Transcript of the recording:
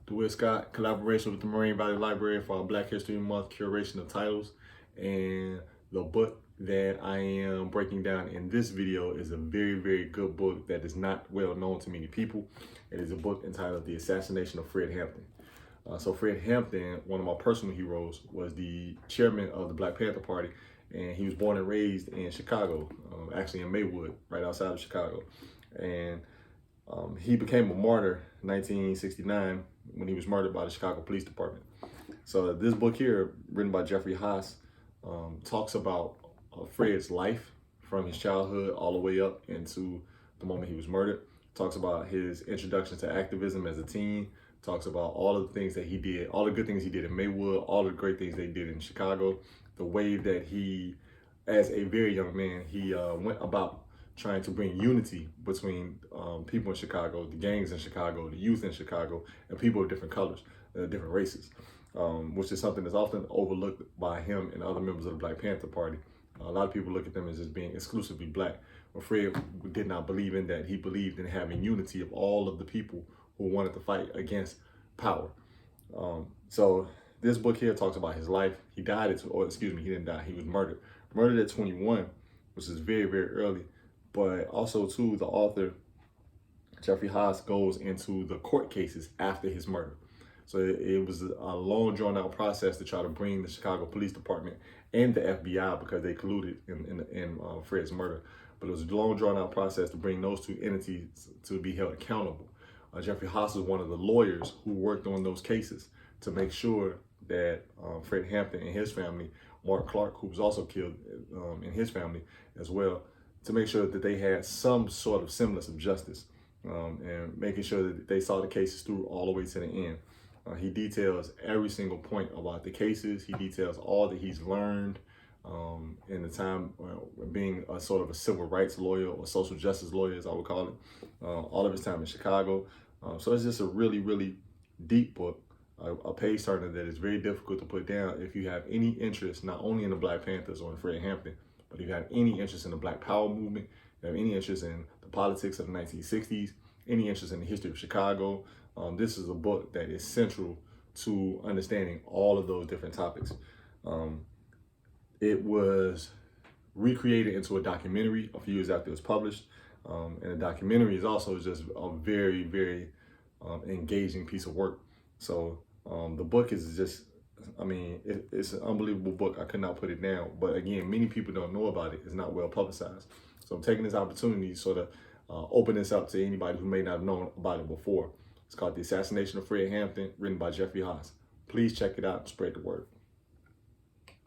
Dewitt Scott, collaboration with the Marine Valley Library for our Black History Month curation of titles. And the book that I am breaking down in this video is a very, very good book that is not well known to many people. It is a book entitled The Assassination of Fred Hampton. So Fred Hampton, one of my personal heroes, was the chairman of the Black Panther Party, and he was born and raised in Chicago, actually in Maywood, right outside of Chicago. And he became a martyr in 1969 when he was murdered by the Chicago Police Department. So this book here, written by Jeffrey Haas, talks about Fred's life from his childhood all the way up into the moment he was murdered. Talks about his introduction to activism as a teen. Talks about all of the things that he did, all the good things he did in Maywood, all the great things they did in Chicago, the way that he, as a very young man, he went about trying to bring unity between people in Chicago, the gangs in Chicago, the youth in Chicago, and people of different colors, different races, which is something that's often overlooked by him and other members of the Black Panther Party. A lot of people look at them as just being exclusively black. But Fred did not believe in that. He believed in having unity of all of the people who wanted to fight against power. So this book here talks about his life. He died at, or excuse me, he didn't die. He was murdered. Murdered at 21, which is very, very early. But also, too, the author, Jeffrey Haas, goes into the court cases after his murder. So it was a long, drawn-out process to try to bring the Chicago Police Department and the FBI, because they colluded in Fred's murder. But it was a long, drawn-out process to bring those two entities to be held accountable. Jeffrey Haas was one of the lawyers who worked on those cases to make sure that Fred Hampton and his family, Mark Clark, who was also killed in his family as well, to make sure that they had some sort of semblance of justice, and making sure that they saw the cases through all the way to the end. He details every single point about the cases. He details all that he's learned in the time being a sort of a civil rights lawyer or social justice lawyer, as I would call it, all of his time in Chicago. So it's just a really, really deep book, a page turner that is very difficult to put down if you have any interest not only in the Black Panthers or in Fred Hampton, but if you have any interest in the Black Power movement, you have any interest in the politics of the 1960s, any interest in the history of Chicago, this is a book that is central to understanding all of those different topics. It was recreated into a documentary a few years after it was published. And the documentary is also just a very, very engaging piece of work. So the book is just, I mean, it's an unbelievable book. I could not put it down. But again, many people don't know about it. It's not well publicized. So I'm taking this opportunity to sort of open this up to anybody who may not have known about it before. It's called The Assassination of Fred Hampton, written by Jeffrey Haas. Please check it out and spread the word.